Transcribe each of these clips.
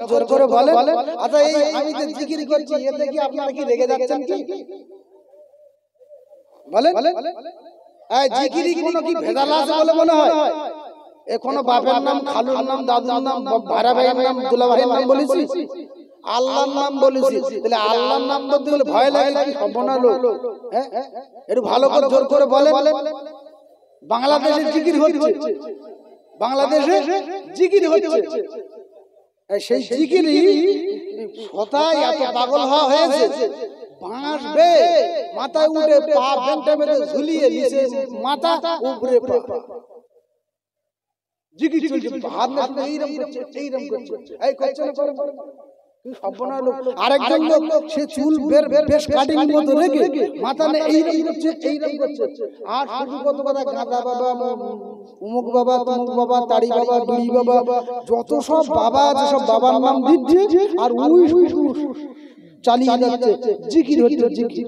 জোর করে বলেন। আচ্ছা এই আমি যে জিকির করছি এতে কি আপনারা কি রেগে যাচ্ছেন কি বলেন? এই জিকিরি কোনো কি ভেজাল আছে বলে মনে হয়? এ কোনো বাপের নাম, খালুর নাম, দাদুর নাম, ভাড়া ভাইয়ের নাম, দুলা ভাইয়ের নাম বলেছি? আল্লাহর নাম বলেছি। তাহলে আল্লাহর নাম বলতে গেলে ভয় লাগে কি? সর্বনা লোক, হ্যাঁ একটু ভালো করে জোর করে বলেন। বাংলাদেশে জিকির হচ্ছে, বাংলাদেশে জিকির হচ্ছে, সেই জিকিরি কোথায় এত পাগল হওয়া হয়েছে, বাঁশবে মাথায় উঠে পা বেঁটে বেঁটে ঝুলিয়ে নিচে মাথা উপরে পা জিকির চলছে, হাত না এইরকম করছে, এইরকম করছে, এই করছে না করে আরেকজন লোক সে চুল বেশ কাটিং মতো রেখে মাথা নে এইরকম করছে, এইরকম করছে। আর শুধু কত কথা গাঁদা বাবা, উমুক বাবা, তমুক বাবা, তাড়ি বাবা, বিড়ি বাবা, যত সব বাবা আছে সব বাবার নাম দিচ্ছে আর উই চালিয়ে যাচ্ছে, জিকির হচ্ছে জিকির।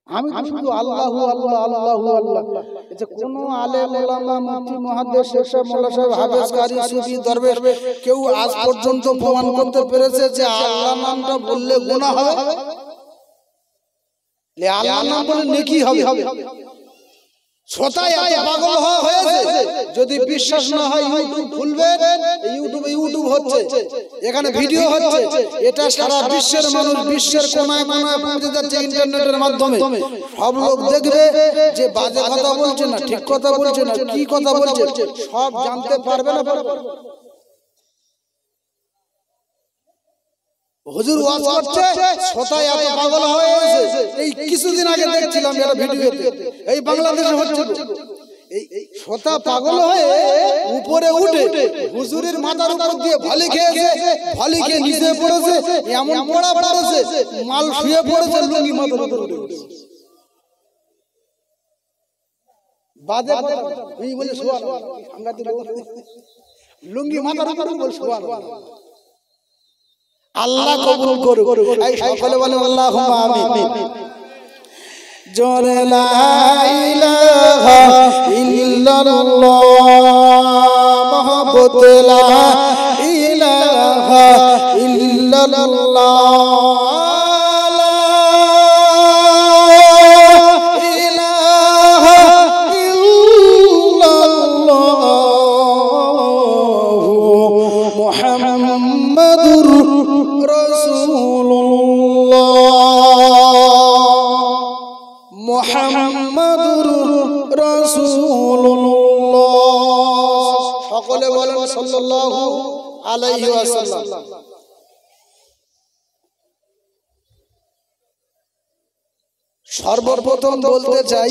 আমি তো শুধু আল্লাহু আল্লাহ আল্লাহু আল্লাহ। এটা কোন আলেম ওলামা মুফতি মুহাদ্দিস শেখ সাহেব মোল্লা সাহেব হাফেজ কারি সুফি দরবেশ কেউ আজ পর্যন্ত প্রমাণ করতে পেরেছে যে আল্লাহ নামটা বললে গুনাহ হবে? লে আল্লাহ নাম বললে নেকি হবে? ছোটাই এত পাগল হয়েছে, যদি বিশ্বাস না হয় ইউটিউব খুলবেন, ইউটিউব হচ্ছে, এখানে ভিডিও হচ্ছে, এটা সারা বিশ্বের মানুষ বিশ্বের কোনায় কোনায় পৌঁছে যাচ্ছে ইন্টারনেটের মাধ্যমে। সব লোক দেখবে যে বাজে কথা বলছে না, ঠিক কথা বলছে না, কি কথা বলছে সব জানতে পারবে না। হুজুর ওয়াজ করছে, ছোটাই এত পাগল হয়েছে। এই কিছুদিন আগে দেখছিলাম একটা ভিডিওতে, এই বাংলাদেশে হচ্ছে, এই ছোটা পাগল হয়ে উপরে উঠে হুজুরের মাথার উপর দিয়ে ভালি খেয়েছে, ভালি খেয়ে নিচে পড়েছে, এমন পড়া পড়েছে মাল শুয়ে পড়েছে, লুঙ্গি মাথার উপর উঠে বাজে কথা এই বলে সুবহানাল্লাহ, আমরা তো লুঙ্গি মাথার উপর বল সুবহানাল্লাহ। আল্লাহ কবুল করুক। এই সকলে বলে আল্লাহুম্মা আমিন। জোরে লা ইলাহা ইল্লাল্লাহ মুহাম্মাদুর লা ইলাহা ইল্লাল্লাহ সকলে বলেন সাল্লাল্লাহু আলাইহি ওয়াসাল্লাম। সর্বপ্রথম বলতে চাই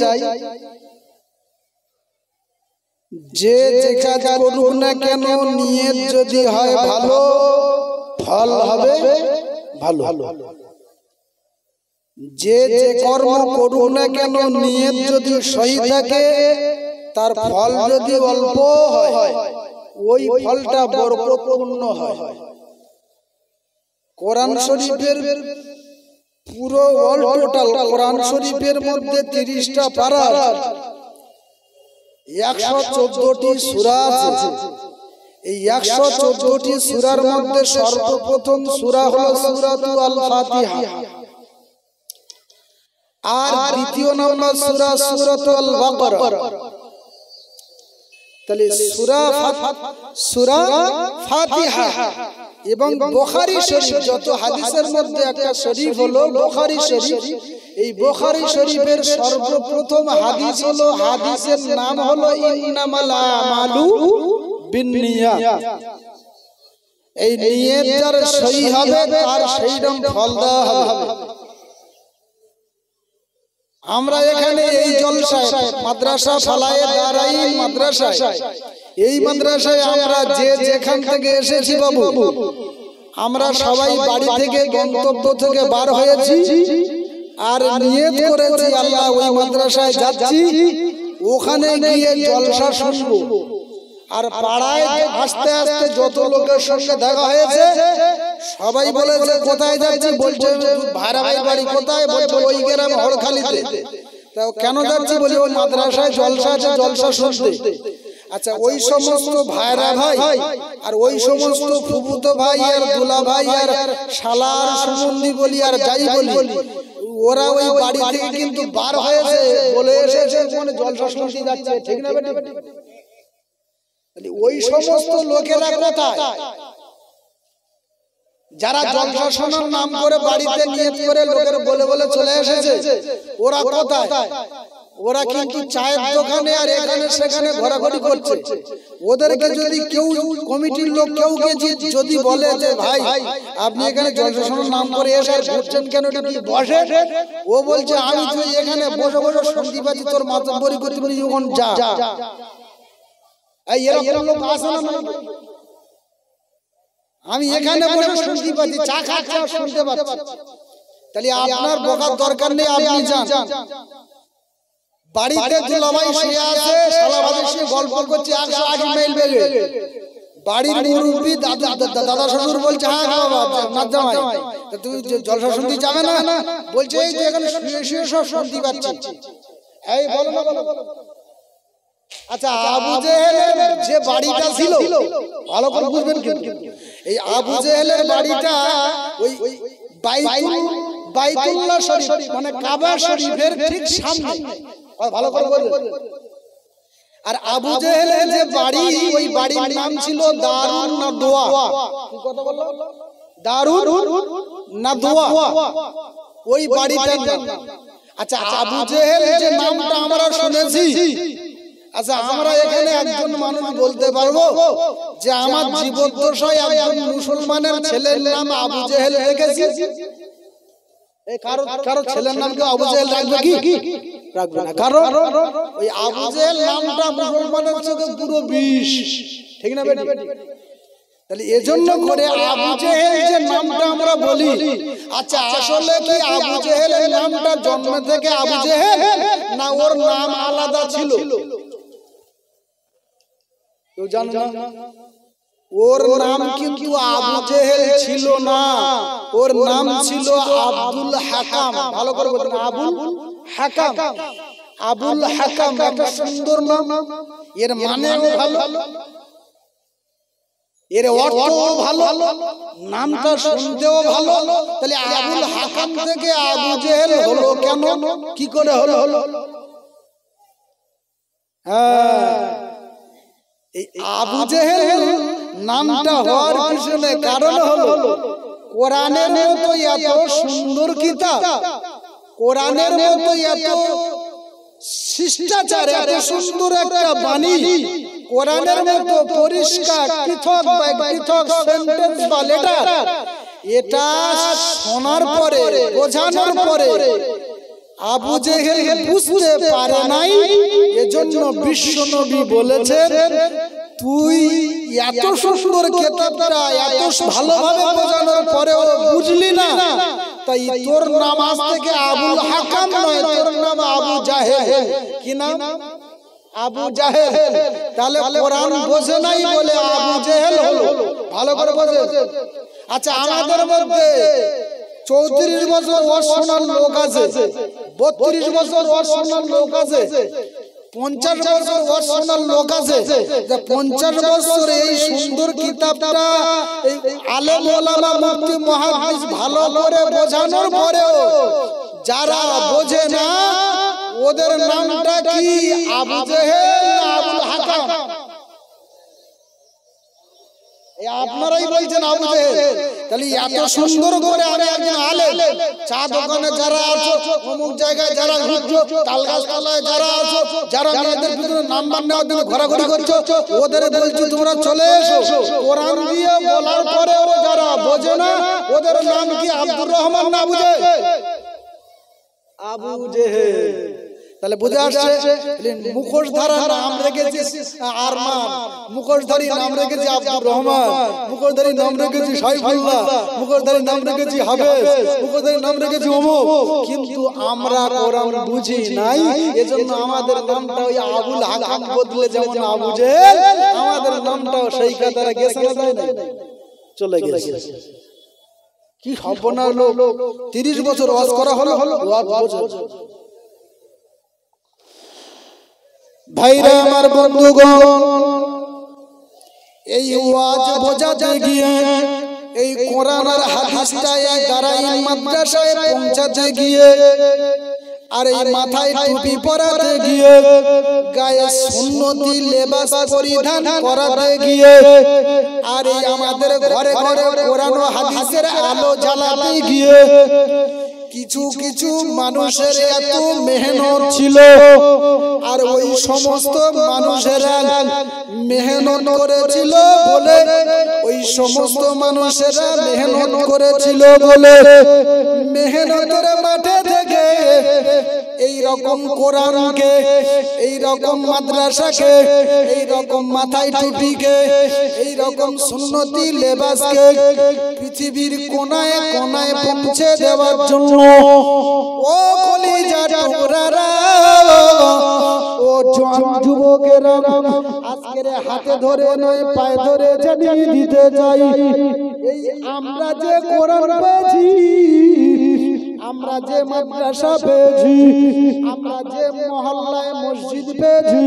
যে কাজ করুক না কেন নিয়ত যদি হয় ভালো, ফল হবে ভালো। যে কর্ম করুক না কেন নিয়ত যদি সহি থাকে, তার ফল যদি অল্প হয় ওই ফলটা বরকতপূর্ণ হয়। কোরআন শরীফের পুরো অল টোটাল কোরআন শরীফের মধ্যে 30টা পারা, 114টি সূরা আছে। এই 114টি সূরার মধ্যে সর্বপ্রথম সূরা হলো সূরাতুল ফাতিহা, আর দ্বিতীয় নম্বর সূরা সূরাতুল বাকারা। তাহলে সূরা ফাতিহা এবং বুখারী শরীফ, যত হাদিসের মধ্যে একটা শরীফ হলো বুখারী শরীফ। এই বুখারী শরীফের সর্বপ্রথম হাদিস হলো, হাদিসের নাম হলো ইন্নামাল আমালু বিন্নিয়াত। এই নিয়ত যার সহি হবে তার সেইরকম ফল দেওয়া হবে। আমরা এখানে এই জলসায় মাদ্রাসা ফালায়ে দারাইন মাদ্রাসায়, এই মাদ্রাসায় আমরা যে যেখান থেকে এসেছি বাবু, আমরা সবাই বাড়ি থেকে গন্তব্য থেকে বার হয়েছি আর নিয়ত করেছি আল্লাহ ওই মাদ্রাসায় যাচ্ছি, ওখানে গিয়ে জলসা শুনবো। আর পাড়ায় আস্তে আস্তে যত লোকের সঙ্গে দেখা হয়েছে সবাই বলেছে কোথায় যাচ্ছি, বলছে ভাড়া ভাই বাড়ি কোথায়, বলছে ওই গ্রামে হড়খালিতে। কেন যাচ্ছি, বলি ওই মাদ্রাসায় জলসা আছে, জলসা শুনতে। আচ্ছা ওই সমস্ত ভাইরা ভাই আর ওই সমস্ত ফুফুতো ভাই আর দুলা ভাই আর শালার সম্বন্ধী বলি আর যাই বলি, ওরা ওই বাড়ি থেকে কিন্তু বার হয়েছে বলে এসেছে মানে জলসা শুনতে যাচ্ছে, ঠিক না বেটা? ওই সমস্ত লোকেরা কোথায় যারা জলসা শোনার নাম করে বাড়িতে নিয়ত করে লোকের বলে বলে চলে এসেছে, ওরা কোথায়? ওরা কিন্তু চায়ের দোকানে আর এখানে সেখানে ঘোরাঘুরি করছে। ওদেরকে যদি কেউ কমিটির লোক কেউ যদি বলে যে ভাই আপনি এখানে জলসা শোনার নাম করে এসে ঘুরছেন কেন, বসে, ও বলছে আমি তো এখানে বসে বসে শুনতে পাচ্ছি তোর মাতব্বরি করতে পারি, যখন যা এরকম লোক আসে না, আমি এখানে বসে শুনতে পাচ্ছি, চা খাচ্ছি আর শুনতে পাচ্ছি। তাহলে আপনার বকার দরকার নেই, আপনি যান বাড়িতে দুলাভাই শুয়ে আছে, শালা ভাবি সে গল্প করছে 180 মাইল বেগে, বাড়ির মুরব্বি দাদা শ্বশুর বলছে হ্যাঁ বাবা নাচ জামাই তুই জলসা শুনতে যাবে না, বলছে এই যে এখানে শুয়ে শুয়ে সব শুনতে পাচ্ছি। এই বলো না বলো। আচ্ছা আবু জেহেলের যে বাড়িটা ছিল ভালো করে বুঝবেন, কিন্তু এই আবু জেহেলের বাড়িটা ওই বাইতুল্লাহ শরীফ মানে কাবা শরীফের ঠিক সামনে, ভালো করে বলবেন। আর আবু জেহেলের যে বাড়ি ওই বাড়ির নাম ছিল দারুন নাদওয়া। কি কথা বললো? দারুন নাদওয়া ওই বাড়িটার নাম। আচ্ছা আবু জেহেল যে নামটা আমরা শুনেছি, আচ্ছা আমরা এখানে একজন মানুষ বলতে পারবো যে আমার জীবদ্দশায় একজন মুসলমানের ছেলের নাম আবু জেহেল রেখেছি? কারো ছেলের নাম কেউ আবু জেহেল রাখবে কি? রাখবে না, কারণ ওই আবু জেহেল নামটা মুসলমানের চোখে পুরো বিষ, ঠিক না বেটি? তাহলে এজন্য করে আবু জেহেল যে নামটা আমরা বলি, আচ্ছা আসলে কি আবু জেহেলের নামটা জন্ম থেকে আবু জেহেল না ওর নাম আলাদা ছিল? কেউ জানো না? ওর নাম কিন্তু আবু জেহেল ছিল না, ওর নাম ছিল আব্দুল হাকাম। ভালো করে বলুন, আবুল হাকাম। আবুল হাকাম একটা সুন্দর নাম, এর মানেও ভালো, এর অর্থও ভালো, নামটা শুনতেও ভালো। তাহলে আবুল হাকাম থেকে আবু জেহেল হলো কেন, কি করে হলো? হ্যাঁ, এই আবু জেহেল নামটা হওয়ার পিছনে কারণ হলো কোরআনের মতো এত সুন্দর কিতাব, কোরআনের মতো এত শিষ্টাচার, এত সুন্দর একটা বাণী, কোরআনের মতো পরিষ্কার পৃথক সেন্টেন্স বা লেটার, এটা শোনার পরে বোঝানোর পরে আবু জেহেল বুঝতে পারে নাই। এজন্য বিশ্বনবী বলেছেন তুই এত সুন্দর কিতাবটা এত ভালোভাবে বোঝানোর পরেও বুঝলি না, তাই তোর নাম আজ থেকে আবুল হাকাম নয়, তোর নাম আবু জাহেল। কি নাম? আবু জাহেল। তাহলে কোরআন বোঝে নাই বলে আবু জেহেল হলো। ভালো করে বোঝে। আচ্ছা আমাদের মধ্যে 34 বছর ওয়াজ শোনার লোক আছে, 32 বছর ওয়াজ শোনার লোক আছে, 50 বছর ওয়াজ শোনার লোক আছে। 50 বছর এই সুন্দর কিতাবটা আলেম ওলামা মুফতি মুহাদ্দিস ভালো করে বোঝানোর পরেও যারা বোঝে না ওদের নামটা কি আবু জেহেল না আবুল হাকাম? আপনারাই বলছেন আবু জেহেল। তাহলে এত সুন্দর করে আমি একজন আলেম, চা দোকানে যারা আছো, অমুক জায়গায় যারা ঘুরছো, তালগাছ তলায় যারা আছো, যারা মেয়েদের ভিতরে নাম্বার নেওয়ার জন্য ঘোরাঘুরি করছো, ওদের বলছি তোমরা চলে এসো। কোরআন দিয়ে বলার পরেও যারা বোঝে না ওদের নাম কি আব্দুর রহমান না আবু জেহেল? আবু জেহেল। তাহলে বুঝে আসছে মুখোশধারা নাম রেখেছি আরমান, মুখোশধারী নাম রেখেছি আব্দুর রহমান, মুখোশধারী নাম রেখেছি সাইফুল্লাহ, মুখোশধারী নাম রেখেছি হাফেজ, মুখোশধারী নাম রেখেছি অমুক, কিন্তু আমরা কোরআন বুঝি নাই। এজন্য আমাদের নামটা ওই আবুল হাকাম বদলে যেমন আবু জেহেল, আমাদের নামটাও সেই কাতারে গেছে না, যায় না, চলে গেছে। কি হবে না লোক 30 বছর ওয়াজ করা হলো, ওয়াজ বোঝে। ভাইরা আমার বন্ধুগণ, এই ওয়াজ বোঝাতে গিয়ে এই কোরআন আর হাদিসটা এই দারাইন মাদ্রাসায় পৌঁছাতে গিয়ে আর এই মাথায় টুপি পরাতে গিয়ে গায়ে সুন্নতি লেবাস পরিধান করাতে গিয়ে আর এই আমাদের ঘরে ঘরে কোরআন ও হাদিসের আলো জ্বালাতে গিয়ে কিছু কিছু মানুষের এত মেহনত ছিল আর ওই সমস্ত মানুষেরা মেহনত করেছিল বলে ওই সমস্ত মানুষেরা মেহনত করেছিল বলে মেহনতের মাঠে থেকে এই রকম কোরআনকে, এই রকম মাদ্রাসাকে, এই রকম মাথায় টুপিকে, এই রকম সুন্নতি লেবাসকে পৃথিবীর কোনায় কোনায় পৌঁছে দেওয়ার জন্য ও কলিজা টুকরারা, ও জওয়ান যুবকেরা আজকের হাতে ধরে নয় পায়ে ধরে জানিয়ে দিতে চাই, এই আমরা যে কোরআন পেয়েছি, আমরা যে মাদ্রাসা পেয়েছি, আমরা যে মহল্লায় মসজিদ পেয়েছি,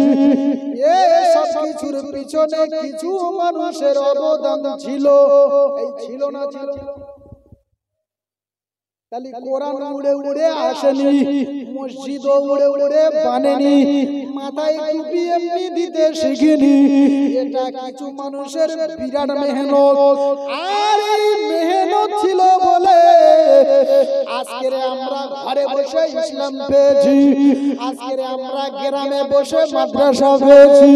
এই সব কিছুর পিছনে কিছু মানুষের অবদান ছিল। এই ছিল না ছিল? তাহলে কোরআন উড়ে উড়ে আসেনি, মসজিদও উড়ে উড়ে বানেনি, মাথায় টুপি এমনি দিতে শিখিনি, এটা কিছু মানুষের বিরাট মেহনত। আর এই মেহনত ছিল বলে আজকের আমরা ঘরে বসে ইসলাম পেয়েছি, আজকের আমরা গ্রামে বসে মাদ্রাসা পেয়েছি,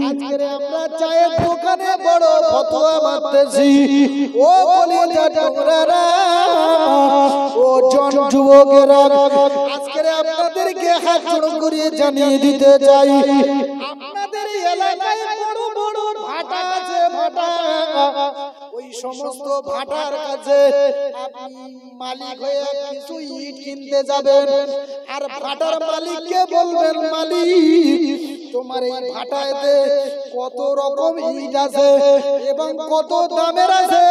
আজকের আমরা চায়ের দোকানে বড় ফতোয়া মারতেছি। ও কলিজা টুকরারা, ও জন যুবকেরা, আজকের আপনাদেরকে হাত জোড় করে জানিয়ে দিতে চাই, আপনাদের এলাকায় বড় বড় ভাটা আছে, ভাটা, ওই সমস্ত ভাটার কাছে আপনি মালিক হয়ে কিছু ইট কিনতে যাবেন আর ভাটার মালিককে বলবেন, মালিক তোমার এই ভাটাতে কত রকম ইট আছে এবং কত দামের আছে।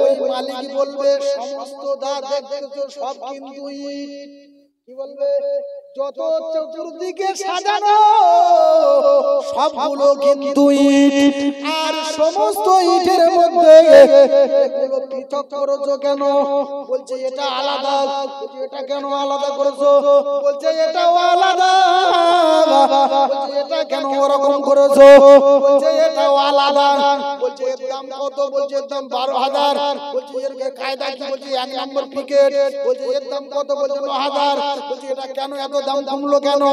ওই মালিক বলবে সমস্ত দা দেখতেছো সব কিন্তু ইট। কি বলবে? যত চতুর্দিকে সাজানো সবগুলো কিন্তু ইট। আর সমস্ত ইটের মধ্যে এগুলো পৃথক করেছো কেন? বলছে এটা আলাদা। বলছে এটা কেন আলাদা করেছো? বলছে এটাও আলাদা। বলছে এটা কেন ওরকম করেছো? বলছে এটাও আলাদা। বলছে এর দাম কত? বলছে এর দাম 12,000। বলছে এর কায়দা কি? বলছে 1 নম্বর ক্রিকেট। বলছে এর দাম কত? বলছে 9,000। বলছে এটা কেন এত দাম কমলো কেন?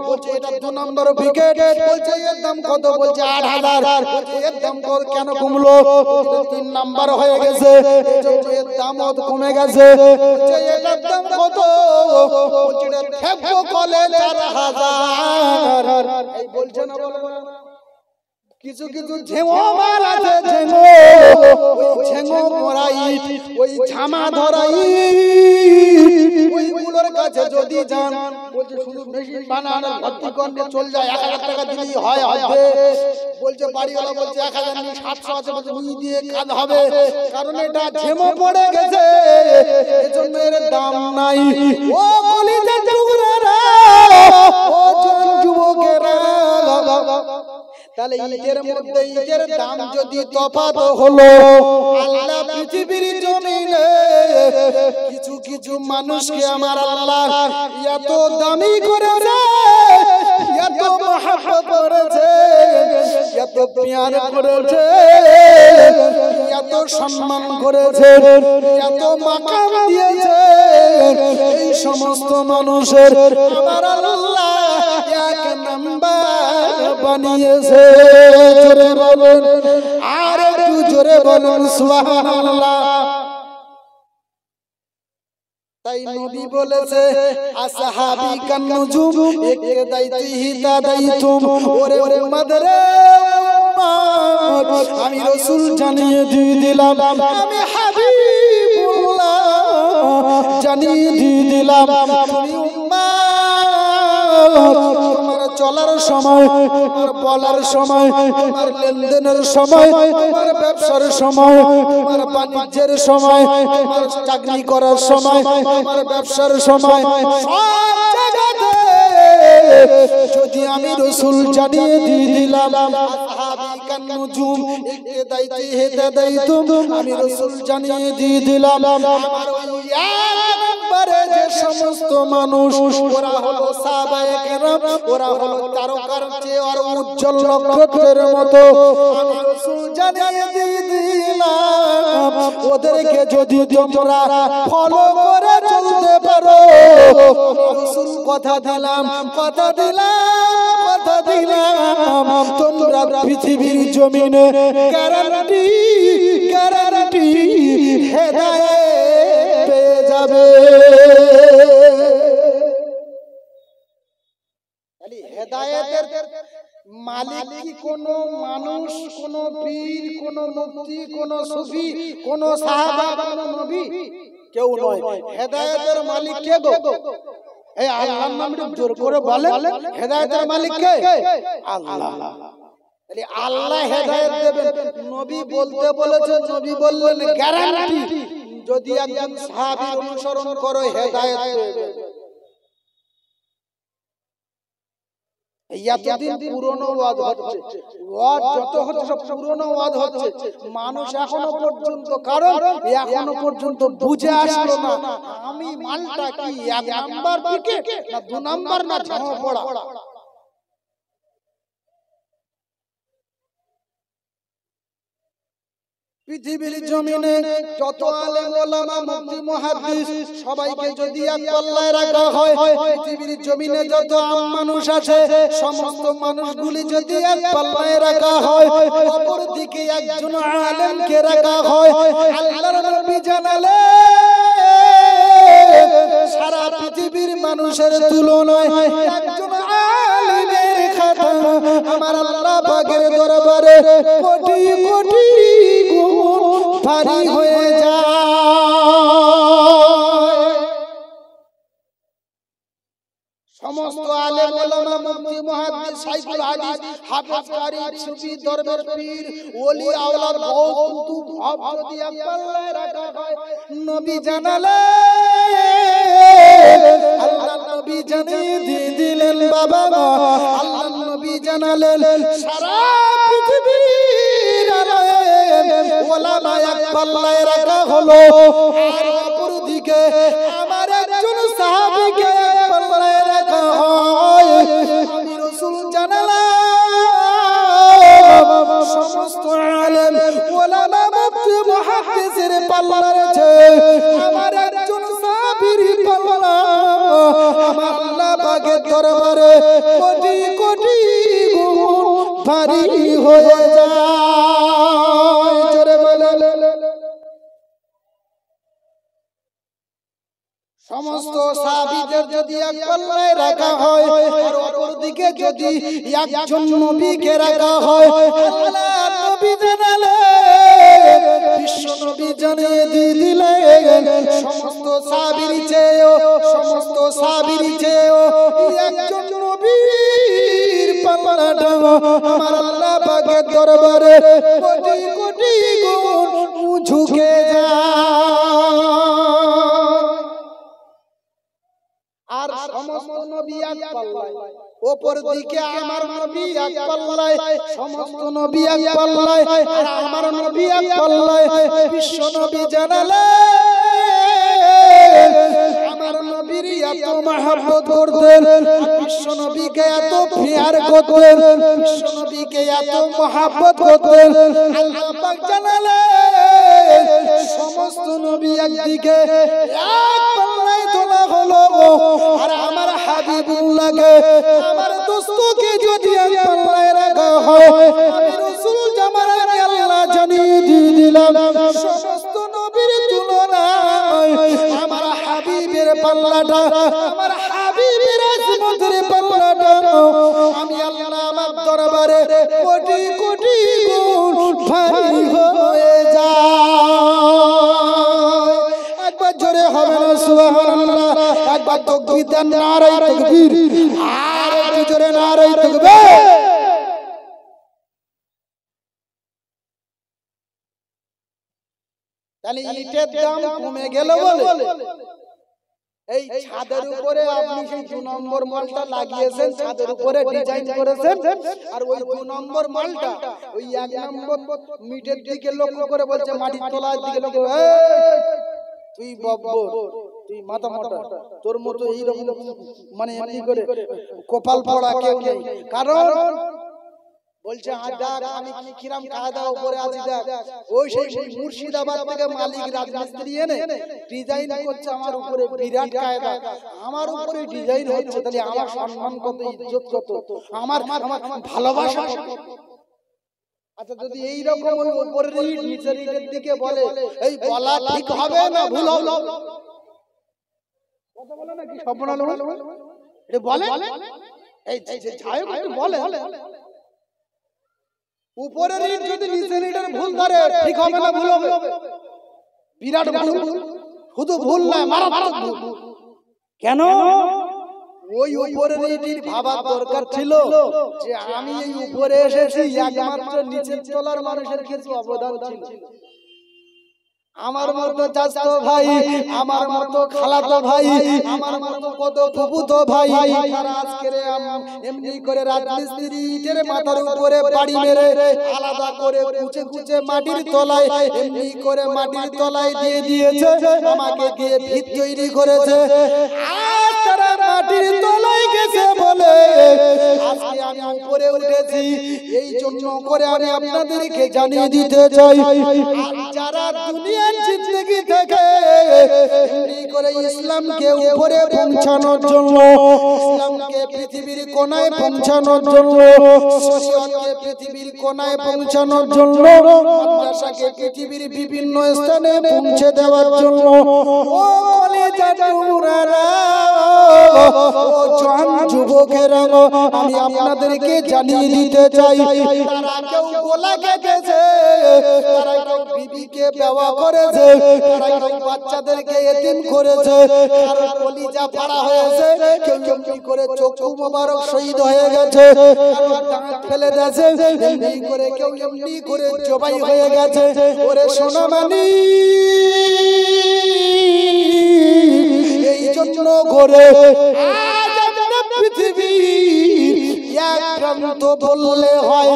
বলছে এটা 2 নম্বর উইকেট। বলছে এর দাম কত? বলছে 8,000। বলছে এর দাম কেন কমলো? 3 নাম্বার হয়ে গেছে, এজন্য এর দামও কমে গেছে। বলছে এটার দাম কত? বলছে এটা থেকো কলে 4,000। এই বলছে না, বলবো না? কিছু কিছু ঝেঙো মাল আছে, ঝেঙো, ওই ঝেঙো মরাই, ওই ঝামা ধরাই, ওইগুলোর কাছে যদি যান, বলছে শুধু মেশিন বানান ভর্তি করলে চল যায়, 1,000 টাকা দিলেই হয় হবে। বলছে বাড়িওয়ালা বলছে 1,000 নি 700 আছে, বলছে মুই দিয়ে কাজ হবে, কারণ এটা ঝেমো পড়ে গেছে, এজন্য এর দাম নাই। ও কলিজার টুকরারা, ও যুবকেরা, তাহলে ইটের মধ্যে ইটের দাম যদি তফাৎ হলো, আল্লাহ পৃথিবীর জমিনে কিছু কিছু মানুষকে আমার আল্লাহ এত দামি করেছে, এত মহব্বত করেছে, এত প্যার করেছে, এত সম্মান করেছে, এত মাকাম দিয়েছে, এই সমস্ত মানুষের আমার আল্লাহ 1 নাম্বার বানিয়েছে। জোরে বলুন, আর একটু জোরে বলুন সুবহানাল্লাহ। তাই নবী বলেছে আসহাবি কান নুজুম ইকতাদাইহি তাদাইতুম। ওরে উম্মত রে উম্মত, আমি রাসূল জানিয়ে দিয়ে দিলাম, আমি হাবিবুল্লাহ জানিয়ে দিয়ে দিলাম, তুমি উম্মত তোমার চলার সময়, তোমার বলার সময়, তোমার লেনদেনের সময়, তোমার ব্যবসার সময়, তোমার বাণিজ্যের সময়, তোমার চাকরি করার সময়, তোমার ব্যবসার সময়, সব জায়গাতে যদি আমি রাসূল জানিয়ে দিয়ে দিলাম আসহাবিকান নুজুম ইহতাদাইতু ইহতাদাইতুম, আমি রাসূল জানিয়ে দিয়ে দিলাম আমার ওই এক নম্বরে যে সমস্ত মানুষ ওরা হলো সাহাবায়ে কেরাম, ওরা হলো তারকার চেয়ে আর উজ্জ্বল নক্ষত্রের মতো। আমি রাসূল জানিয়ে দিয়ে দিলাম ওদেরকে যদি তোমরা ফলো করে চলতে পারো, রাসূল কথা দিলাম কথা দিলাম কথা দিলাম তোমরা পৃথিবীর জমিনে গ্যারান্টি গ্যারান্টি হেদায়েত পেয়ে যাবে। হেদায়েতের মালিক কি কোনো মানুষ, কোনো পীর, কোনো মুফতি, কোনো সুফি, কোনো সাহাবা, কোনো নবী? কেউ নয়। হেদায়েতের মালিক কে গো? এই আল্লাহর নামে জোর করে বলেন, হেদায়েতের মালিক কে? আল্লাহ। তাহলে আল্লাহ হেদায়েত দেবেন। নবী বলতে বলেছেন, নবী বললেন গ্যারান্টি যদি একজন সাহাবী অনুসরণ করো হেদায়েত পেয়ে। এতদিন পুরনো ওয়াজ হচ্ছে, ওয়াজ যত হচ্ছে সব পুরনো ওয়াজ হচ্ছে, মানুষ এখনো পর্যন্ত কারণ এখনো পর্যন্ত বুঝে আসলো না আমি মালটা কি এক নাম্বার দিকে না দু নাম্বার না ঝামা পড়া। পৃথিবীর জমিনে যত আলেম ওলামা মুফতি মুহাদ্দিস সবাইকে যদি এক পাল্লায় রাখা হয়, পৃথিবীর জমিনে যত আম মানুষ আছে সমস্ত মানুষগুলি যদি এক পাল্লায় রাখা হয়, অপর দিকে একজন আলেমকে রাখা হয়, আল্লাহর নবী জানালেন সারা পৃথিবীর মানুষের তুলনায় একজন আলেমের খাতা আমার আল্লাহ পাকের দরবারে কোটি কোটি ভারী হয়ে যায়। সমস্ত আলেম ওলামা মুফতি মুহাদ্দিস শাইখুল হাদিস হাফেজ কারি সুফি দরবেশ পীর ওলি আওলাদ গৌস কুতুব সব যদি এক পাল্লায় রাখা হয়, নবী জানালেন আল্লাহর নবী জানিয়ে দিয়ে দিলেন বাবা, আল্লাহর নবী জানালেন সারা পৃথিবীর ওলামা এক পাল্লায় রাখা হলো, আর অপর দিকে আমার একজন সাহাবীকে এক পাল্লায় রাখা হয়। আমি রাসূল জানালাম সমস্ত আলেম ওলামা মুফতি মুহাদ্দিসের পাল্লা রয়েছে, আমার একজন সাহাবীর পাল্লা আমার আল্লাহ পাকের দরবারে কোটি কোটি গুণ ভারী হয়ে যায়। জোরে বলেন। সমস্ত সাহাবীদের যদি এক পাল্লায় রাখা হয়, আর অপর দিকে যদি একজন নবীকে রাখা হয়, আল্লাহর নবী জানালেন বিশ্ব নবী জানিয়ে দিয়ে দিলেন সমস্ত সাহাবীর চেয়েও একজন নবীর পাল্লাটা আমার আল্লাহ পাকের দরবারে কোটি কোটি গুণ ঝুঁকে যায়। আর সমস্ত নবী এক পাল্লায়, ওপর দিকে আমার নবী এক পাল্লায়, সমস্ত নবী এক পাল্লায়, আর আমার নবী এক পাল্লায়। বিশ্ব নবী জানালেন আমার নবীর এত মহব্বত করতেন, বিশ্ব নবীকে এত প্রিয়ার করতেন, বিশ্ব নবীকে এত মহব্বত করতেন, আল্লাহ পাক জানালেন সমস্ত নবী একদিকে এক পাল্লায় তোলা হলো, আর আমার হাবিবুল্লাহকে আমার দোস্তকে যদি এক পাল্লায় রাখা হয়, আমি রাসূল জামানায় আল্লাহ জানিয়ে দিয়ে দিলাম সমস্ত নবীর তুলনায় আমার হাবিবের পাল্লাটা, আমার হাবিবের আজমতের পাল্লাটা আমি আল্লাহ আমার দরবারে কোটি কোটি গুণ ভারী হয়ে যায়। একবার জোরে হবে না সুবহানাল্লাহ, একবার তাকবীর দেন, নারে তাকবীর, আর একটু জোরে নারে তাকবীর। তাহলে ইটের দাম কমে গেল বলে এই ছাদের উপরে আপনি সেই 2 নম্বর মালটা লাগিয়েছেন, ছাদের উপরে ডিজাইন করেছেন, আর ওই 2 নম্বর মালটা ওই 1 নম্বর মিটের দিকে লক্ষ্য করে বলছে, মাটির তলার দিকে লক্ষ্য করে, তুই বব্বর, তুই মাথা মোটা, তোর মতো এইরকম মানে এমনি করে কপাল পড়া কেউ নেই। কারণ বলছে দেখ আমি কিরাম কায়দা উপরে আছি, দেখ ওই সেই মুর্শিদাবাদ থেকে মালিক রাজমিস্ত্রি এনে ডিজাইন করছে আমার উপরে, বিরাট কায়দা, আমার উপরে ডিজাইন হচ্ছে, তাহলে আমার সম্মান কত, ইজ্জত কত, আমার ভালোবাসা কত। আচ্ছা যদি এইরকম ওই উপরের ইট নিচের ইটের দিকে বলে, এই বলা ঠিক হবে না ভুল হবে? কথা বলে না কি সব বলে এটা বলে, এই যাই হোক বলে উপরের ইট যদি নিচের ইটের ভুল ধরে ঠিক হবে না ভুল হবে? বিরাট ভুল, শুধু ভুল নয় মারাত্মক ভুল। কেন? ওই উপরের ইটের ভাবার দরকার ছিল যে আমি এই উপরে এসেছি, একমাত্র নিচের তলার মানুষের কিছু অবদান ছিল। আমার মতো চাচতো ভাই, আমার মতো খালাতো ভাই, আমার মতো কত ফুফুতো ভাই, তারা আজকে এমনি করে রাজমিস্ত্রি ইটের মাথার উপরে বাড়ি মেরে আলাদা করে কুচে কুচে মাটির তলায় এমনি করে মাটির তলায় দিয়ে দিয়েছে, আমাকে দিয়ে ভিত তৈরি করেছে। আর তারা মাটির তলায় গেছে বলে আজকে আমি উপরে উঠেছি। এই জন্য করে আমি আপনাদেরকে জানিয়ে দিতে চাই, যারা দুনিয়ার জিন্দেগি থেকে এমনি করে ইসলামকে উপরে পৌঁছানোর জন্য, ইসলামকে পৃথিবীর কোনায় পৌঁছানোর জন্য, শরীয়তকে পৃথিবীর কোনায় পৌঁছানোর জন্য, মাদ্রাসাকে পৃথিবীর বিভিন্ন স্থানে পৌঁছে দেওয়ার জন্য, ও কলেজার টুকরারা, ও জওয়ান যুবকেরা, আমি আপনাদেরকে জানিয়ে দিতে চাই, তারা কেউ গোলা কেটেছে, তারা কেউ বিবিকে বেওয়া করেছে, তারা কেউ বাচ্চাদেরকে এতিম করেছে, কারো কলিজা ফাড়া হয়েছে, কেউ এমনি করে চক্ষু মোবারক শহীদ হয়ে গেছে, কারো দাঁত ফেলে দিয়েছে, এমনি করে কেউ এমনি করে জবাই হয়ে গেছে। ওরে সোনা মানি, এই জন্য করে আজ আমরা পৃথিবীর এক প্রান্ত বললে হয়,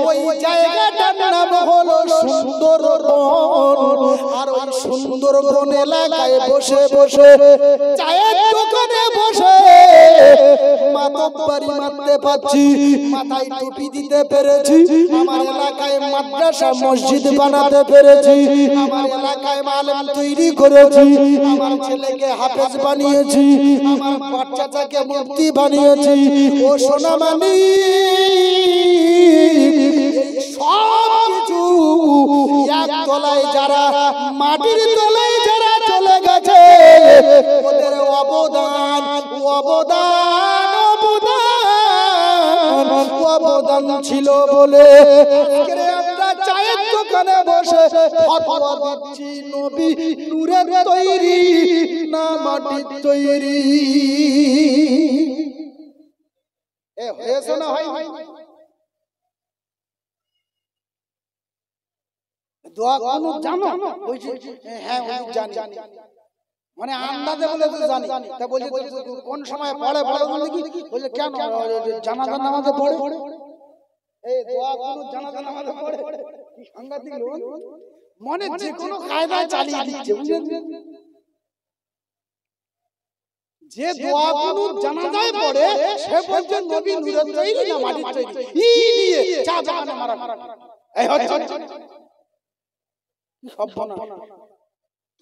ওই জায়গাটার নাম হলো সুন্দরবন। আর ওই সুন্দরবন এলাকায় বসে বসে চায়ের দোকানে বসে মাতব্বারি মারতে পারছি, মাথায় টুপি দিতে পেরেছি, আমার এলাকায় মাদ্রাসা মসজিদ বানাতে পেরেছি, আমার এলাকায় আলেম তৈরি করেছি, আমার ছেলেকে হাফেজ বানিয়েছি, আমার বাচ্চাটাকে মুফতি বানিয়েছি। ও সোনা মানি, সব কিছু এক তলায় যারা, মাটির তলায় যারা চলে গেছে, ওদের অবদান অবদান অবদান অবদান ছিল বলে আমরা চায়ের দোকানে বসে ফতোয়া দিচ্ছি, নবী নূরের তৈরি না মাটির তৈরি। এ হয়েছে না ভাই? দোয়া কোন জানো? হ্যাঁ জানি, মানে আন্দাজে বলে তো জানি। তা বলছে কোন সময় পড়ে বলো দেখি? বলছে কেন জানাজার নামাজে পড়ে? এই দোয়া কোন জানাজার নামাজে পড়ে? কি সাংঘাতিক লোক, মনে যে কোনো কায়দায় চালিয়ে দিচ্ছে, বুঝলেন? যে দোয়া কোন জানাজায় পড়ে সে বলছে নবী নূরের তৈরি না মাটির তৈরি, ই নিয়ে চা জানে মারা। এই হচ্ছে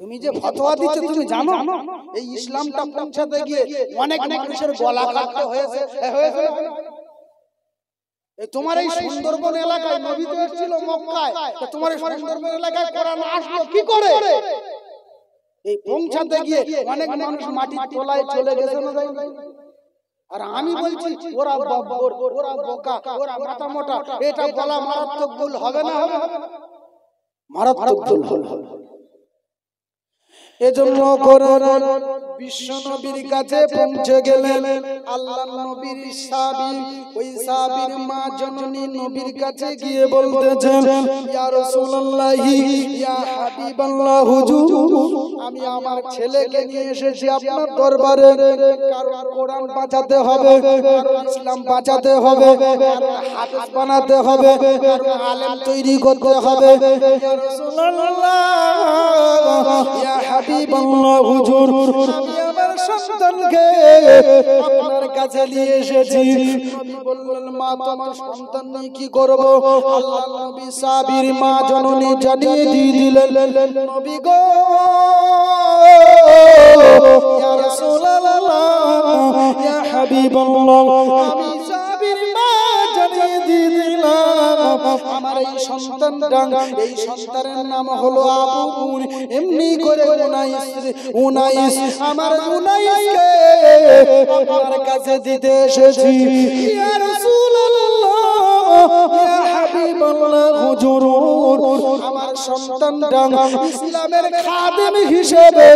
তুমি যে ফতোয়া দিচ্ছ, তুমি জানো এই ইসলামটা পৌঁছাতে গিয়ে অনেক মানুষের গলা কাটতে হয়েছে। তোমার এই সুন্দরবন এলাকায় নবী তো এসেছিল মক্কায়, তোমার এই সুন্দরবন এলাকায় কোরআন আসলো কি করে? এই পৌঁছাতে গিয়ে অনেক মানুষ মাটির তলায় চলে গেছে না? আর আমি বলছি ওরা বব্বর, ওরা বোকা, ওরা মাথা মোটা, এটা বলা মারাত্মক ভুল হবে না? হবে মারাত্মক ভুল হবে। এজন্য কোরআন বিশ্ব নবীর কাছে পৌঁছে গেলেন। আল্লাহর নবীর সাহাবী, ওই সাহাবীর মা জননী নবীর কাছে গিয়ে বলতেছেন, ইয়া রাসূলুল্লাহি, ইয়া হাবিবাল্লাহ, হুজুর আমি আমার ছেলেকে নিয়ে এসেছি আপনার দরবারে। কারণ কোরআন বাঁচাতে হবে, কারণ ইসলাম বাঁচাতে হবে, কারণ হাফেজ বানাতে হবে, কারণ আলেম তৈরি করতে হবে। ইয়া রাসূলুল্লাহ, ইয়া হাবিবাল্লাহ, হুজুর আমি আমার সন্তানকে আপনার কাছে নিয়ে এসেছি। নবী বললেন, মা তোমার সন্তান নিয়ে কি করব? আল্লাহর নবী সাহাবীর মা জননী জানিয়ে দিয়ে দিলেন, নবী গো, ইয়া রাসূলুল্লাহ, ইয়া হাবিবাল্লাহ, আমি সাহাবীর মা জানিয়ে দিয়ে দিলাম আমার এই সন্তানটা, এই সন্তানের নাম হলো আবু। এমনি করে উনাইস আমার উনাইসকে আপনার কাছে দিতে এসেছি। ইয়া রাসূলুল্লাহ, ইয়া হাবিবাল্লাহ, হুজুর আমার সন্তানটা ইসলামের খাদেম হিসেবে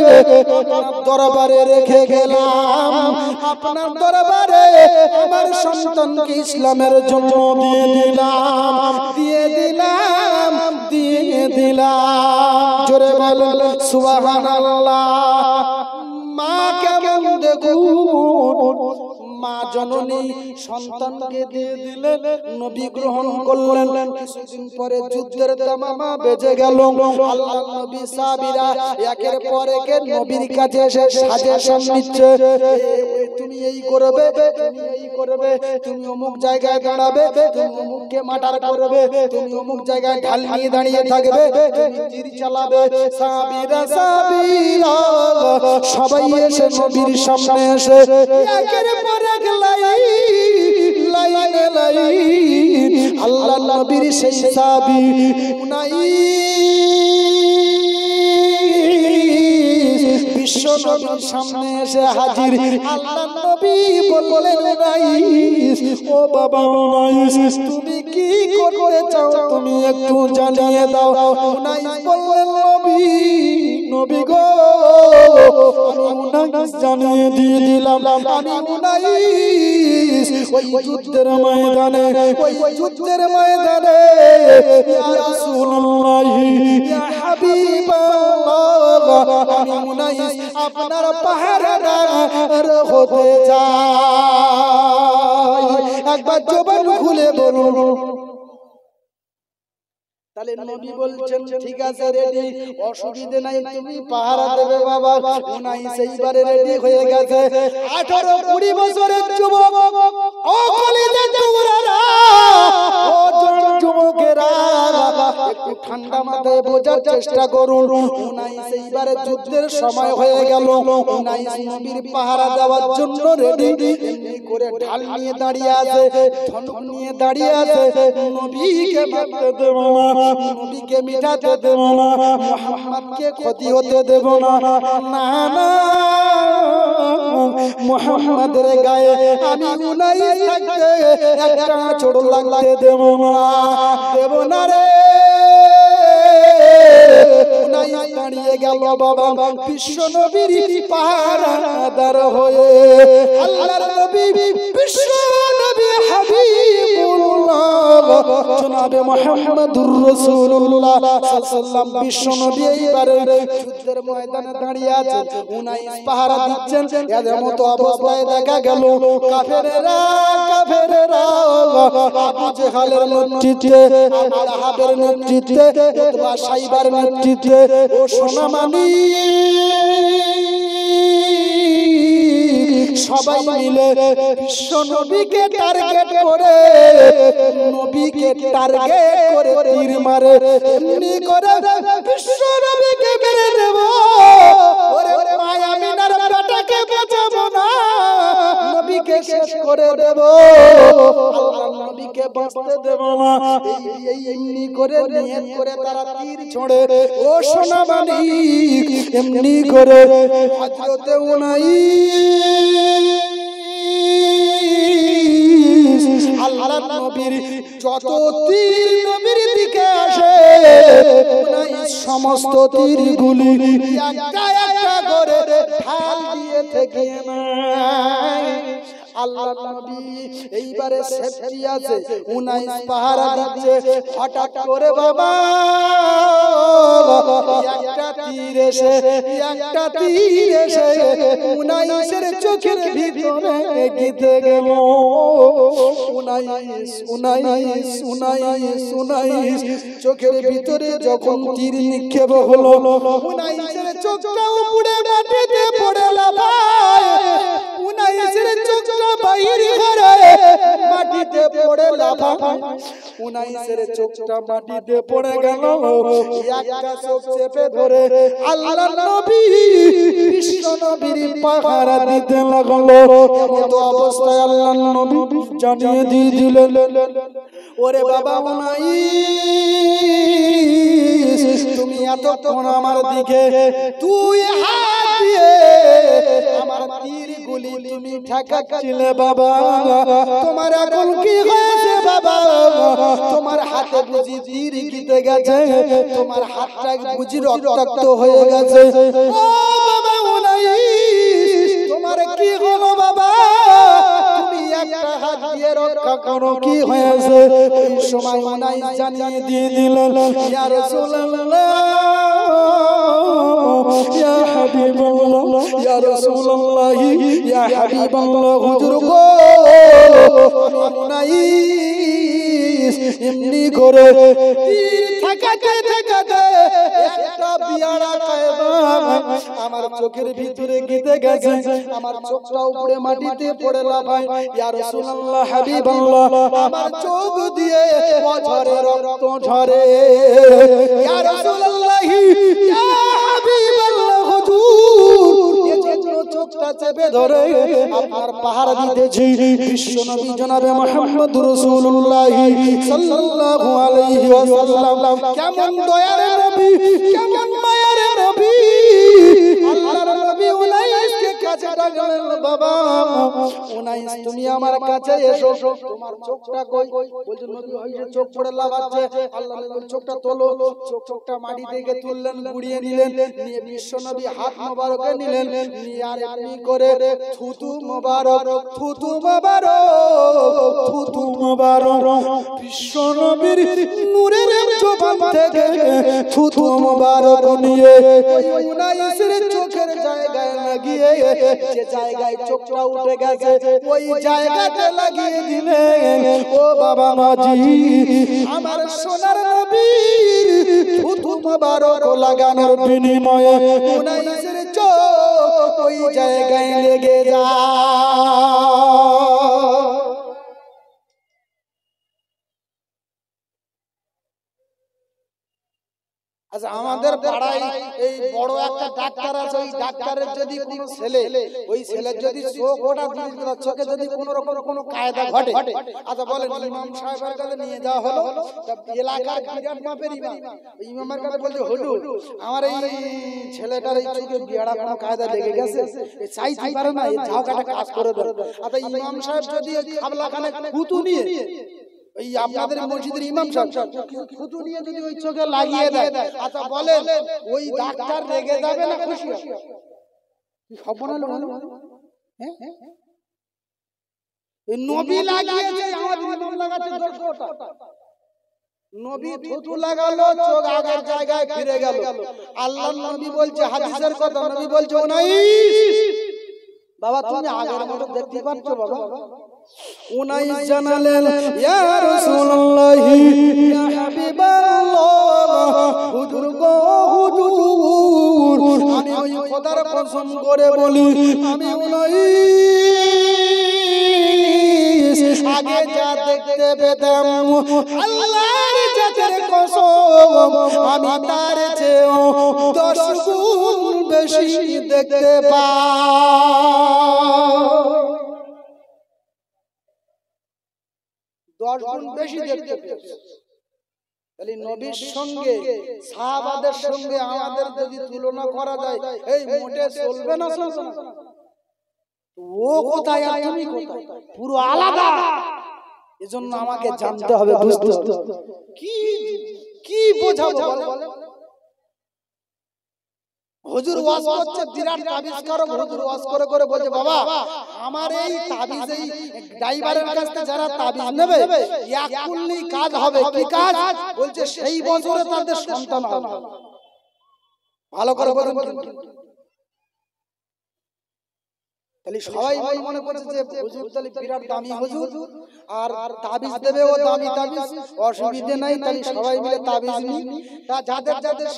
আপনার দরবারে রেখে গেলাম। আপনার দরবারে আমার সন্তানকে ইসলামের জন্য দিয়ে দিলাম, দিয়ে দিলাম, দিয়ে দিলাম। জোরে বলুন সুবহানাল্লাহ। মা কেমন দেখুন, মা জননী সন্তানকে দিয়ে দিলেন, নবী গ্রহণ করলেন। কিছুদিন পরে যুদ্ধের দামামা বেজে গেল। আল্লাহর নবী সাহাবীরা একের পর এক নবীর কাছে এসে সাজেশন নিচ্ছে, তুমি এই করবে, তুমি এই করবে, তুমি অমুক জায়গায় দাঁড়াবে, তুমি অমুককে মার্ডার করবে, তুমি অমুক জায়গায় ঢাল নিয়ে দাঁড়িয়ে থাকবে, তুমি তীর চালাবে। সাহাবীরা সবাই এসে নবীর সামনে এসে একের পর এক লাইন আল্লাহ নবীর সেই সাহাবী বিশ্ব নবীর সামনে এসে হাজির। আল্লাহ নবী বললেন, উনাইস, ও বাবা উনাইস, তুমি কি করতে চাও তুমি একটু জানিয়ে দাও। উনাইস বললেন, নবী গো, আমি উনাইস জানিয়ে দিয়ে দিলাম, আমি উনাইস ওই যুদ্ধের ময়দানে, ওই যুদ্ধের ময়দানে ইয়া রাসূলুল্লাহ, ইয়া হাবিবাল্লাহ, আমি উনাইস আপনার পাহারাদার হতে চাই। একবার জবান খুলে বলুন। তাহলে নবী বলছেন, ঠিক আছে রেডি, অসুবিধা নাই, তুমি পাহারা দেবে বাবা। উনাইস এইবারে রেডি হয়ে গেছে। 18-20 বছরের যুবক, ও কলিজার টুকরারা, ও যুবকেরা, একটু ঠান্ডা মাথায় বোঝার চেষ্টা করুন। উনাইস এইবারে যুদ্ধের সময় হয়ে গেল। উনাইস নবীর পাহারা দেওয়ার জন্য রেডি। এমনি করে ঢাল নিয়ে দাঁড়িয়ে আছে, ধনুক নিয়ে দাঁড়িয়ে আছে। নবীকে মারতে দেব না, নবীকে মিটাতে দেব না, মুহাম্মদকে ক্ষতি হতে দেব না, না না, মুহাম্মদের গায়ে আমি উনাইস থাকতে একটা চোট লাগতে দেব না, দেব না রে। উনাইস দাঁড়িয়ে গেল বাবা বিশ্ব নবীর পাহারাদার হয়ে। আল্লাহর নবী বিশ্ব নবী হাবিবুল্লাহ জনাবে মুহাম্মদুর রাসূলুল্লাহ সাল্লাল্লাহু আলাইহি ওয়াসাল্লাম বিশ্ব নবী এইবারে যুদ্ধের ময়দানে দাঁড়িয়ে আছেন। উনাইস পাহারা দিচ্ছেন। এর মতো অবস্থায় দেখা গেল কাফেরেরা আবু জেহেলের নেতৃত্বে, আবু লাহাবের নেতৃত্বে, উতবা সাইবার নেতৃত্বে, ও সোনামানি সবাই মিলে বিশ্ব নবীকে টার্গেট করে, নবীকে টার্গেট করে তীর মারে। এমনি করে বিশ্ব নবীকে মেরে দেব, ওরে মায়া আমিনার বেটাকে বাঁচাবো না, নবীকে শেষ করে দেব, আল্লাহর নবীকে বাঁচতে দেব না। এই এমনি করে নিয়ত করে তারা তীর ছোড়ে। ও সোনাবানি, এমনি করে হযরত উনাইস আল্লাহর নবীর যত তীর নবীর দিকে আসে সমস্ত তীরগুলি একটা একটা করে ঢাল দিয়ে থেকে নাই। আল্লাহ নবী এইবারে সেফটি আছে, 19 পাহারা দিচ্ছে। হঠাৎ করে বাবা একটা তীর এসে 19-এর চোখের ভিতরে গেঁথে গেল। 19 চোখের ভিতরে যখন তীর নিক্ষেপ হলো, 19-এর চোখটা উপরে মাটিতে পড়ে লাফায়। 19-এর চোখটা বাইরে করে মাটিতে পড়ে লাফায়। 19-এর চোখটা মাটিতে পড়ে গেল। একটা চোখ চেপে ধরে আল্লাহর নবী বিশ্ব নবীর পাহারা দিতে লাগলো। এমন অবস্থায় আল্লাহর নবী জানিয়ে দিয়ে দিলেন, ওরে বাবা উনাইস, তুমি এতক্ষণ আমার দিকে 2 হাত দিয়ে আমার তীরগুলি তুমি ঠেকাচ্ছিলে বাবা, তোমার এখন কি হয়েছে বাবা? তোমার হাতে বুঝি তীর গিতে গেছে, তোমার হাতটা বুঝি রক্তাক্ত হয়ে গেছে। ও বাবা উনাইস, তোমার কি হলো বাবা? তুমি একটা হাত দিয়ে রক্ষা করো, কি হয়েছে? ওই সময় উনাইস জানিয়ে দিয়ে দিলেন, ইয়া রাসূলুল্লাহ, ইয়া হাবিবাল্লাহ, ইয়া রাসূলুল্লাহ, ইয়া হাবিবাল্লাহ, হুজুর গো উনাইস এমনি করে তীর ঠেকাতে ঠেকাতে একটা বিয়াড়া কায়দা আমার চোখের ভিতরে গেঁথে গেছে। আমার চোখটা উপরে মাটিতে পড়ে লাফায়। ইয়া রাসূলুল্লাহ, হাবিবাল্লাহ, আমার চোখ দিয়ে ঝরে রক্ত ঝরে। ইয়া রাসূলুল্লাহ, ইয়া হাবিবাল্লাহ, হুজুর এজন্য চোখটা চেপে ধরে আপনার পাহারা দিতেছি। বিশ্ব নবী জনাবে মুহাম্মদুর রাসূলুল্লাহ সাল্লাল্লাহু আলাইহি ওয়াসাল্লাম কেমন দয়ার নবী, কেমন মায়ার নবী। আল্লাহর নবী উনাইসকে কাছে ডাকলেন, বাবা উনাইস তুমি আমার কাছে এসো, তোমার চোখটা কই? বলছে নবী হইছে চোখ পড়ে লাগাচ্ছে। আল্লাহ নবী চোখটা তোলো। চোখটা মাটি থেকে তুললেন, গুড়িয়ে নিলেন, নিয়ে বিশ্ব নবী হাত মোবারকে নিলেন, নিয়ে আর এমনি করে থুতু মোবারক, থুতু মোবারক, থুতু মোবারক বিশ্ব নবীর নূরের জবান থেকে থুতু মোবারক নিয়ে ওই উনাইসের চোখের জায়গায় লাগিয়ে, যে জায়গায় চোখটা উঠে গেছে ওই জায়গাতে লাগিয়ে দিলেন। ও বাবা মাজি, আমার সোনার নবীর থুতু মোবারক লাগানোর বিনিময়ে উনাইসের চোখ ওই জায়গায় লেগে যায়। আচ্ছা, আমাদের পাড়ায় এই বড় একটা ডাক্তার আছে, ওই ডাক্তারের যদি কোনো ছেলে, ওই ছেলের যদি চোখ ওটা চোখে যদি কোনো রকম কোনো কায়দা ঘটে, আচ্ছা বলেন ইমাম সাহেবের কাছে নিয়ে যাওয়া হলো, এলাকার বিরাট মাপের ইমাম, ইমামের কাছে বলছে হুজুর আমার এই ছেলেটার এই চোখে বিয়াড়া কোনো কায়দা লেগে গেছে, চাইতে পারে না, এই ঝাঁক একটা কাজ করে দেয়। আচ্ছা ইমাম সাহেব যদি খাবলাখানে কুতু নিয়ে, এই আপনাদের মসজিদের ইমাম সাহেব থুতু নিয়ে যদি ওই চোখে লাগিয়ে দেয়, আচ্ছা বলেন ওই ডাক্তার রেগে যাবে না খুশি হবে? কি খবর হলো? হ্যাঁ, এই নবী লাগিয়েছে, আমাদের ইমাম লাগাচ্ছে 100টা। নবী থুতু লাগালো, চোখ আগের জায়গায় ফিরে গেল। আল্লাহর নবী বলছে, হাদিসের কথা, নবী বলছে উনাইস বাবা তুমি আগের মতো দেখতে পাচ্ছ বাবা? উনাইস জানালেন, ইয়া রাসূলুল্লাহ, ইয়া হাবিবাল্লাহ, হুজুর গো হুজুর, আমি ওই খোদার কসম করে বলি, আমি উনাইস আগে যা দেখতে পেতাম আল্লাহর জাতের কসম, আমি তার চেয়েও 10 গুণ বেশি দেখতে পাই। 10 গুণ বেশি দেখতে পেয়েছে। তাহলে নবীর সঙ্গে সাহাবাদের সঙ্গে আমাদের যদি তুলনা করা যায়, এই মোটে চলবে না, চলবে না। ও কোথায় আর তুমি কোথায়, পুরো আলাদা। এজন্য আমাকে জানতে হবে, বুঝতে হবে কি কি বোঝাবো বলেন? হুজুর ওয়াজ করছে, বিরাট তাবিজ কারক হুজুর ওয়াজ করে করে বলছে, বাবা আমার এই তাবিজ, এই ড্রাইভারের কাছ থেকে যারা তাবিজ নেবে এক করলেই কাজ হবে। কি কাজ? বলছে সেই বছরে তাদের সন্তান হবে। ভালো করে বলুন। তাহলে সবাই মনে করছে যে হুজুর তাহলে বিরাট দামি হুজুর, আর তাবিজ দেবে ও দামি তাবিজ, অসুবিধা নাই। তাহলে সবাই মিলে তাবিজ নিই। তা যাদের যাদের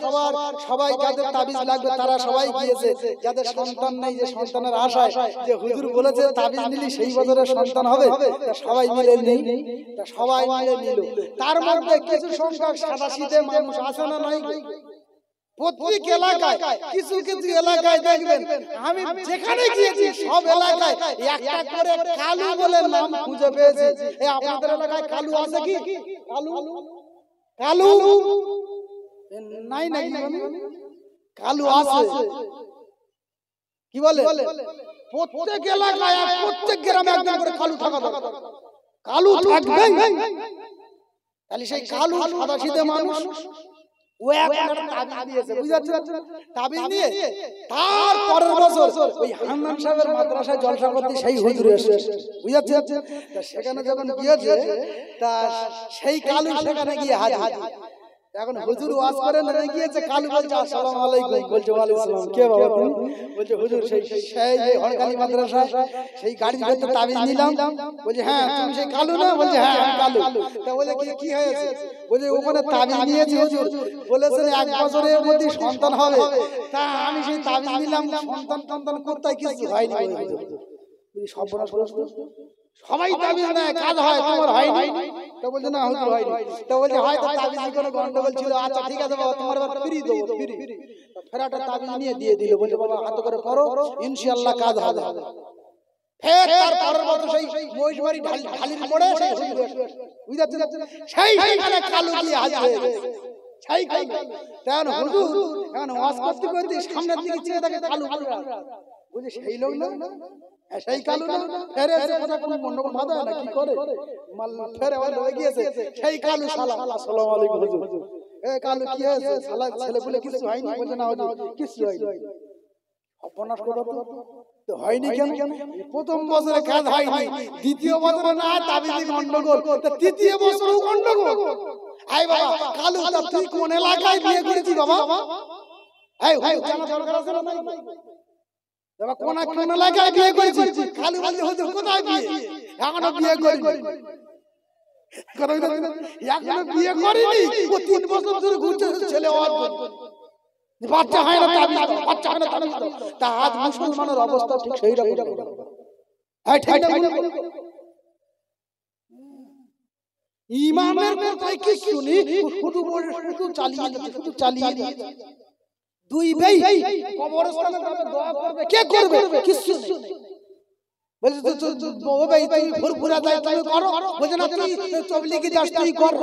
সবাই যাদের তাবিজ লাগবে তারা সবাই গিয়েছে। যাদের সন্তান নেই, যে সন্তানের আশায়, যে হুজুর বলেছে তাবিজ নিলি সেই বছরে সন্তান হবে, সবাই মিলে নেই। সবাই মিলে নিল। তার মধ্যে কিছু সংখ্যক সাদাসিধে মানুষ আছে না নাই? প্রত্যেক এলাকায় কিছু কিছু এলাকায় দেখবেন, আমি যেখানে গিয়েছি সব এলাকায় একটা করে কালু বলে নাম খুঁজে পেয়েছি। এই আপনাদের এলাকায় কালু আছে কি? কালু কালু নাই নাকি? কালু আছে। কি বলে? প্রত্যেক এলাকায় প্রত্যেক গ্রামে একজন করে কালু থাকা দরকার। কালু থাকবে। তাহলে সেই কালু সাদাসিধে মানুষ ও একটা তাবিজ দিয়েছে, বুঝাচ্ছেন? তাবিজ নিয়ে তার পরের বছর ওই হান্নান সাহেবের মাদ্রাসায় জলসা করতে সেই হুজুর এসেছে, বুঝাচ্ছেন? তা সেখানে যখন গিয়েছে, তা সেই কালু সেখানে গিয়ে হাজির। এখন হুজুর ওয়াজ করে নেমে গিয়েছে, কালু বলছে আসসালামু আলাইকুম। বলছে ওয়ালাইকুম আসসালাম। কে বাবা তুমি? বলছে হুজুর সেই হরকালি মাদ্রাসা সেই গাড়ির ভেতরে তাবিজ নিলাম। বলছে হ্যাঁ তুমি সেই কালু না? বলছে হ্যাঁ আমি কালু। তা বলে কি হয়েছে? বলছে ওখানে তাবিজ নিয়েছি হুজুর, বলেছেন এক বছরের মধ্যে সন্তান হবে। তা আমি সেই তাবিজ নিলাম, সন্তান কোথায় কিছু হয়নি। সর্বনাশ করেছে। সবাই তাবিজ নেয়, কাজ হয়, তোমার হয়নি? তা বলছে না হুজুর হয়নি। তা বলছে হয়তো তাবিজে কোনো গন্ডগোল ছিল। আচ্ছা ঠিক আছে বাবা, তোমার এবার ফ্রি দেবো, ফ্রি। ফেরাটা তাবিজ নিয়ে দিয়ে দিল। বলছে বাবা হাতে করে পড়ো, ইনশাআল্লাহ কাজ হবে। ফের তার পরের বছর সেই মহিষবাড়ি ঢালির পড়ে সেই হুজুর, বুঝাচ্ছেন? সেইখানে কালু গিয়ে হাজির হয়ে গেছে। সেই কালু। তেমন হুজুর এখন ওয়াজ করতে করতে সামনের দিকে চেয়ে দেখে কালু। বুঝে সেই লোক না, সেই কালু না? ফেরে এসে কথা কোনো গন্ডগোল বাধা না কি করে মাল ফেরে ওই হয়ে গিয়েছে সেই কালু। সালাম আসসালামু আলাইকুম হুজুর। এ কালু কি হয়েছে? সালা ছেলে বলে কিছু হয়নি? বলছে না হুজুর কিছু হয়নি। অপনাশ কথা তো হয়নি কেন? প্রথম বছরে কাজ হয়নি, দ্বিতীয় বছরে না তাবিজে গন্ডগোল, তৃতীয় বছরেও গন্ডগোল। আই বাবা কালু, তা তুই কোন এলাকায় বিয়ে করেছিস বাবা? এই হুজুর জানা দরকার আছে না? বাবা কোন এলাকায় বিয়ে করেছিস? কালু বলছে হুজুর কোথায় বিয়ে? এখনো বিয়ে করিনি। এখনো বিয়ে করিনি। ও 3 বছর ধরে ঘুরছে ছেলে হওয়ার জন্য, বাচ্চা হয় না তাবিজ, বাচ্চা হয় না তাবিজ। তা আজ মুসলমানের অবস্থা ঠিক সেই রকম। হ্যাঁ ঠিক না? ইমানের কথাই কি শুনি, শুধু চালিয়ে যাচ্ছে, শুধু চালিয়ে যাচ্ছে। দুই ভাই কবরস্থানে দোয়া করবে, কে করবে? কিছু নেই। বলছে তো ও ভাই তুই ফুরফুরা যায় তুমি করো। বলছে না তুই তবলিগি যাস তুই কর।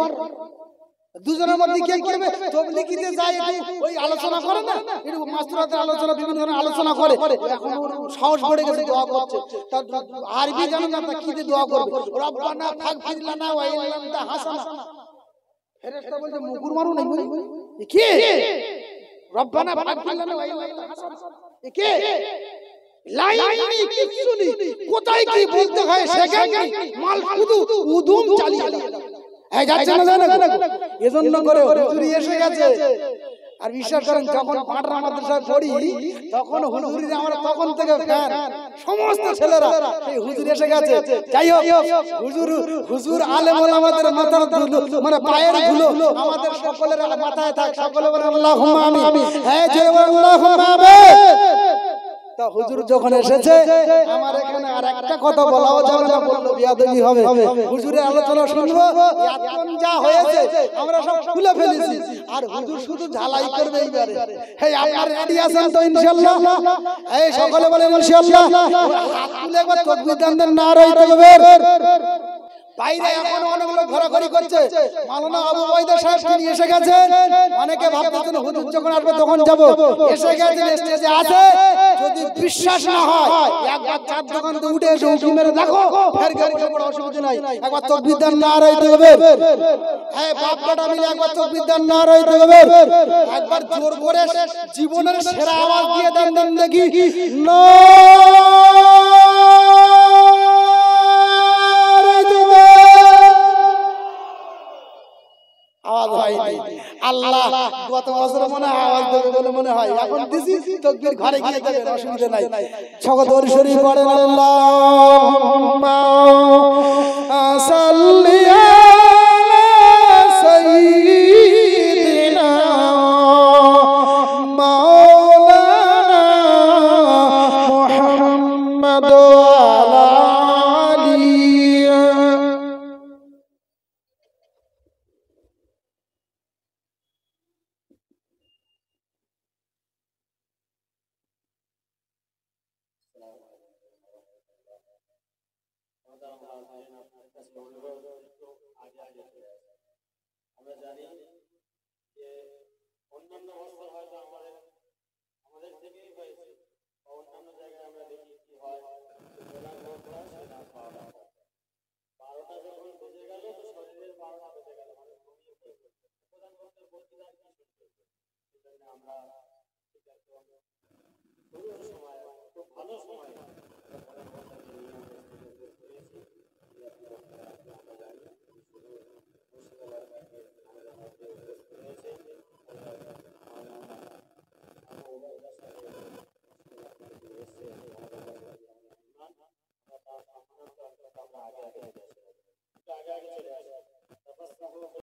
দুজনের মধ্যে কে করবে? তবলিগিতে যায় ওই আলোচনা করে না, একটু মাসরুরাতের আলোচনা, বিভিন্ন ধরনের আলোচনা করে। এখন ওর সাহস পড়ে গেছে, দোয়া করছে। তার আরবি জানে না, তা কি দিয়ে দোয়া করবে? রব্বানা ফাগফির লানা ওয়া ইল্লান্তা হাসানা। ফেরেশতা বলছে মুগুর মারো না কি? রব্বানা ফাগফির লানা ওয়া ইল্লান্তা হাসানা কে? লাইনি কিছু নেই, কোথায় কি বলতে হয় সেখানে মাল শুধু উদুম চালিয়ে এই যাচ্ছে না জানেন? এজন্য করে হুজুরি এসে গেছে। আর বিশ্বাস করেন যখন পাটরা মাদ্রাসায় পড়ি তখন হুজুরিরা আমরা তখন থেকে ফ্যান, সমস্ত ছেলেরা এই হুজুর এসে গেছে। যাই হোক হুজুর আলেম ওলামাদের মাথার ধুলো মানে পায়ের ধুলো আমাদের সকলের মাথায় থাক। সকলে বলেন আল্লাহুম্মা আমিন। হ্যাঁ জয় আল্লাহুম্মা আমিন। তা হুজুর যখন এসেছে আমার এখানে আর একটা কথা বলাও যাবে না, বললে বিয়াদবি হবে। হুজুরের আলোচনা শুনবো, এখন যা হয়েছে আমরা সব খুলে ফেলেছি, আর হুজুর শুধু ঝালাই করবে এইবারে। এই আপনারা রেডি আছেন তো ইনশাআল্লাহ? এই সকলে বলেন ইনশাআল্লাহ। হাত তুলে একবার তাকবীর দেন, নারে তাকবীর। বাইরে এখন অনেক লোক ঘোরাঘুরি করছে। মাওলানা আবু ওবায়দা সাহেব তিনি এসে গেছেন। অনেকে ভাবতেছেন হুজুর যখন আসবে তখন যাব। এসে গেছেন, স্টেজে আছে। যদি বিশ্বাস না হয় একবার চার দোকান থেকে উঠে এসে উঁকি মেরে দেখো, ফের গাড়ি কোনো অসুবিধা নাই। একবার তাকবীর দেন, নারায়ে তাকবীর। হ্যাঁ, বাপ বেটা মিলে একবার তাকবীর দেন, নারায়ে তাকবীর। একবার জোর করে জীবনের সেরা আওয়াজ দিয়ে দেন দেখি, আওয়াজ হয় আল্লাহ গত বছর মনে হয় আওয়াজ দেবে বলে মনে হয়। এখন দিছি তাকবীর ঘরে গিয়ে দেবেন, অসুবিধা নাই। সকল দরুদ শরীফ পড়েন, আল্লাহুম্মা সাল্লি আলা সাইয়্যিদিনা মাওলানা মুহাম্মদ ওয়া আলা আলিহি। আমরা জানি যে অন্যান্য বছর হয়তো আমাদের থেকেই হয়েছে, অন্যান্য জায়গায় আমরা দেখি কি হয়, বারোটা যখন বেজে গেল তো শরীরের 12টা বেজে গেল, মানে ঘুমিয়ে পড়বে। প্রধানমন্ত্রীর বক্তৃতা কি শুনতে, সেজন্য আমরা ঠিক একদম শুরুর সময় খুব ভালো সময়